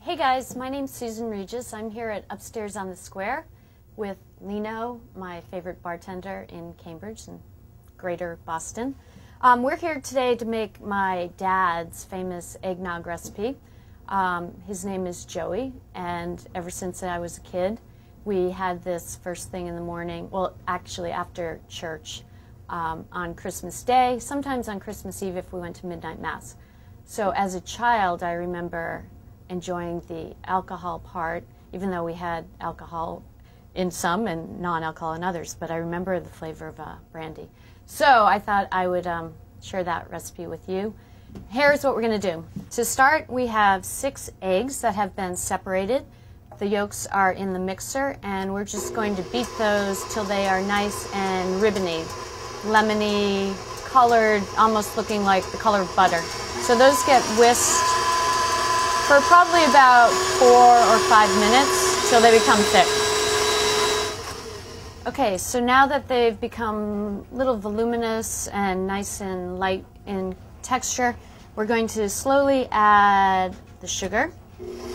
Hey guys, my name's Susan Regis. I'm here at Upstairs on the Square with Lino, my favorite bartender in Cambridge and greater Boston. We're here today to make my dad's famous eggnog recipe. His name is Joey, and ever since I was a kid, we had this first thing in the morning, well, actually after church on Christmas Day, sometimes on Christmas Eve if we went to midnight mass. So as a child, I remember enjoying the alcohol part, even though we had alcohol in some and non-alcohol in others, but I remember the flavor of brandy. So I thought I would share that recipe with you. Here's what we're going to do. To start, we have 6 eggs that have been separated. The yolks are in the mixer, and we're just going to beat those till they are nice and ribbony, lemony, colored, almost looking like the color of butter. So those get whisked for probably about 4 or 5 minutes till they become thick. Okay, so now that they've become a little voluminous and nice and light in texture, we're going to slowly add the sugar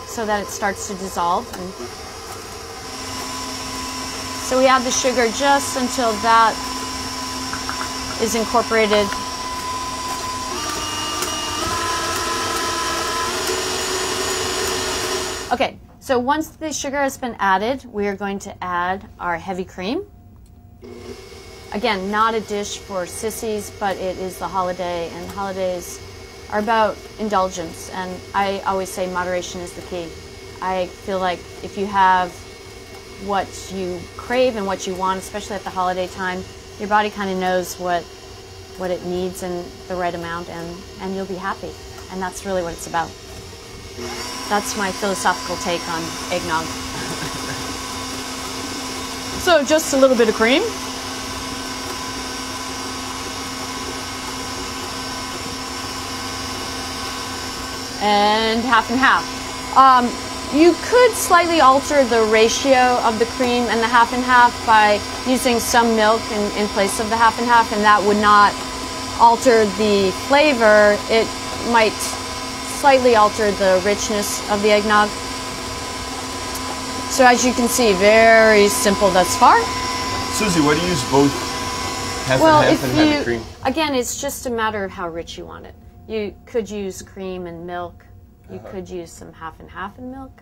so that it starts to dissolve. And so we add the sugar just until that is incorporated. Okay, so once the sugar has been added, we are going to add our heavy cream. Again, not a dish for sissies, but it is the holiday, and holidays are about indulgence, and I always say moderation is the key. I feel like if you have what you crave and what you want, especially at the holiday time, your body kind of knows what it needs and the right amount, and you'll be happy, and that's really what it's about. That's my philosophical take on eggnog. So just a little bit of cream. And half and half. You could slightly alter the ratio of the cream and the half and half by using some milk in place of the half and half, and that would not alter the flavor. It might slightly alter the richness of the eggnog. So as you can see, very simple thus far. Susie, why do you use both half and half and heavy cream? Again, it's just a matter of how rich you want it. You could use cream and milk. You could use some half and half and milk.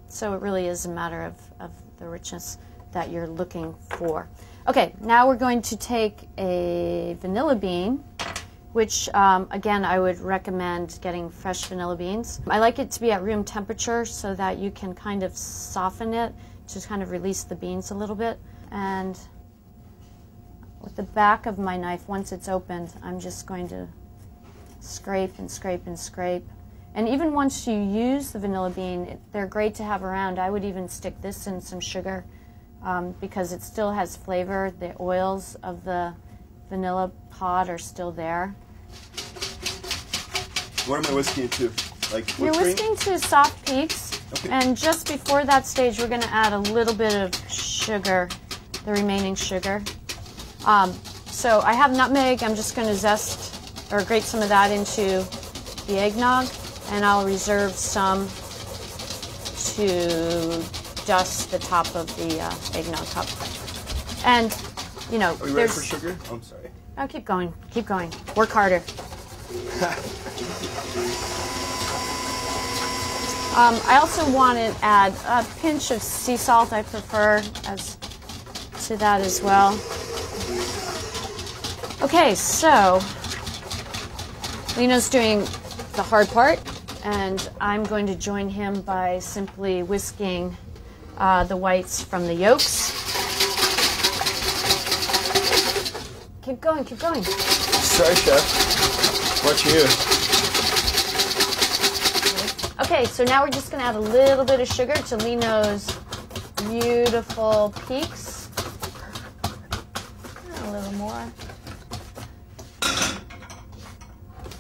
So it really is a matter of the richness that you're looking for. Okay, now we're going to take a vanilla bean, which again, I would recommend getting fresh vanilla beans. I like it to be at room temperature so that you can kind of soften it to kind of release the beans a little bit. And with the back of my knife, once it's opened, I'm just going to scrape and scrape and scrape. And even once you use the vanilla bean, they're great to have around. I would even stick this in some sugar because it still has flavor. The oils of the vanilla pod are still there. What am I whisking it to? Like You're whisking to soft peaks, okay. And just before that stage, we're going to add a little bit of sugar, the remaining sugar. So I have nutmeg. I'm just going to zest or grate some of that into the eggnog, and I'll reserve some to dust the top of the eggnog cup. And you know, are you ready for sugar? Oh, I'm sorry. No, keep going. Keep going. Work harder. I also want to add a pinch of sea salt. I prefer to that as well. Okay, so Lino's doing the hard part, and I'm going to join him by simply whisking the whites from the yolks. Keep going, keep going. Sorry, Chef. Watching you. Okay, so now we're just going to add a little bit of sugar to Lino's beautiful peaks. A little more.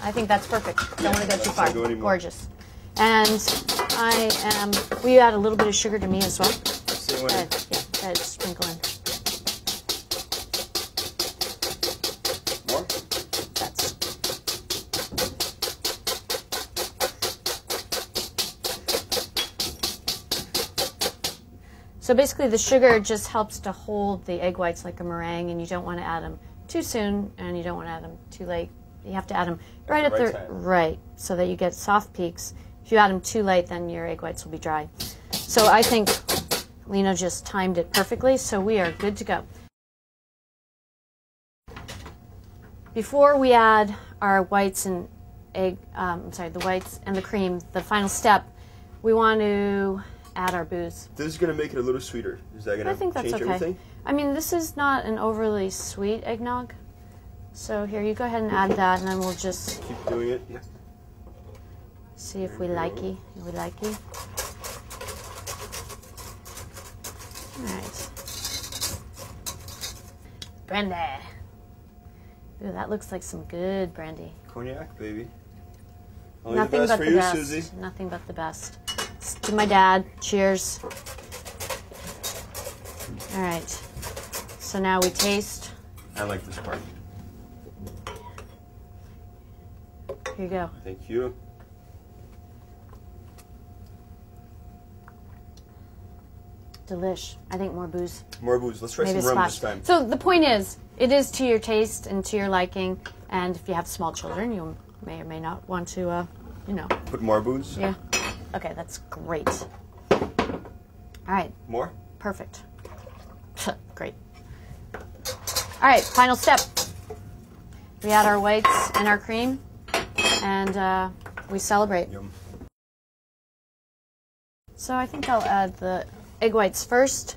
I think that's perfect. Don't want to go too far. Gorgeous. And will you add a little bit of sugar to me as well? Same way. Yeah, add sprinkle in. More? That's So basically the sugar just helps to hold the egg whites like a meringue, and you don't want to add them too soon and you don't want to add them too late. You have to add them right at the right, so that you get soft peaks. If you add them too late, then your egg whites will be dry. So I think Lino just timed it perfectly, so we are good to go. Before we add our whites and the whites and the cream, the final step, we want to add our booze. This is going to make it a little sweeter. Is that going to change everything? I mean, this is not an overly sweet eggnog. So here, you go ahead and add that, and then we'll just keep doing it. Yeah. See if we like it. We like it. All right. Brandy. Ooh, that looks like some good brandy. Cognac, baby. Only Nothing the best but for the you, best. Susie. Nothing but the best. To my dad. Cheers. All right. So now we taste. I like this part. Here you go. Thank you. Delish. I think more booze. More booze. Let's try Maybe some rum this time. So the point is, it is to your taste and to your liking, and if you have small children, you may or may not want to, you know. Put more booze? Yeah. Okay, that's great. All right. More? Perfect. Great. All right, final step. We add our whites and our cream, and we celebrate. Yum. So I think I'll add the egg whites first.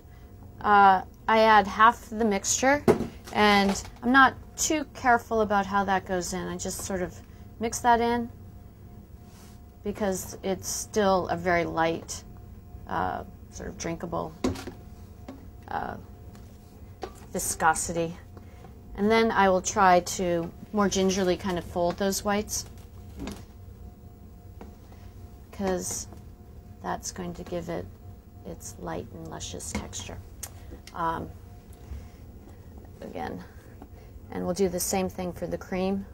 I add half the mixture, and I'm not too careful about how that goes in. I just sort of mix that in because it's still a very light, sort of drinkable viscosity. And then I will try to more gingerly kind of fold those whites, because that's going to give it its light and luscious texture. Again, and we'll do the same thing for the cream.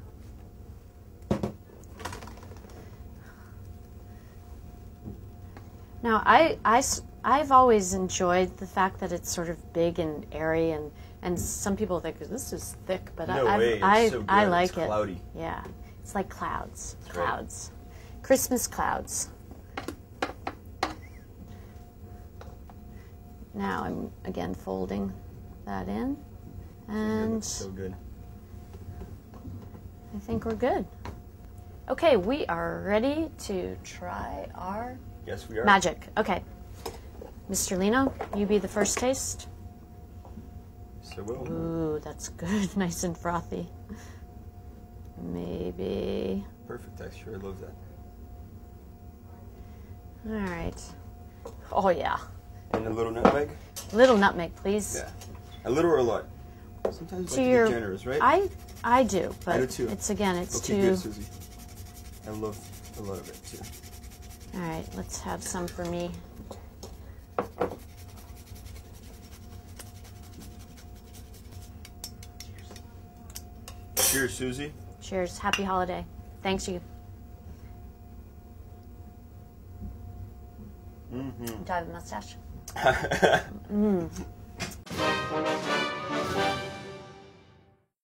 Now, I've always enjoyed the fact that it's sort of big and airy, and some people think this is thick, but no way. It's so good. I like it's it. Cloudy. Yeah, it's like clouds, clouds, right. Christmas clouds. Now I'm again folding that in, and so good. I think we're good. Okay, we are ready to try our Yes, we are. magic. Okay, Mr. Lino, you be the first taste. So will. Ooh, that's good, nice and frothy. Maybe. Perfect texture. I love that. All right. Oh yeah. And a little nutmeg? Little nutmeg, please. Yeah. A little or a lot? Sometimes To like your, to be generous, right? I do, but I do too. it's again, it's okay, too. good, Susie. I love a lot of it too. All right, let's have some for me. Cheers, Susie. Cheers. Happy holiday. Thanks you. Mm-hmm. Do I have a mustache?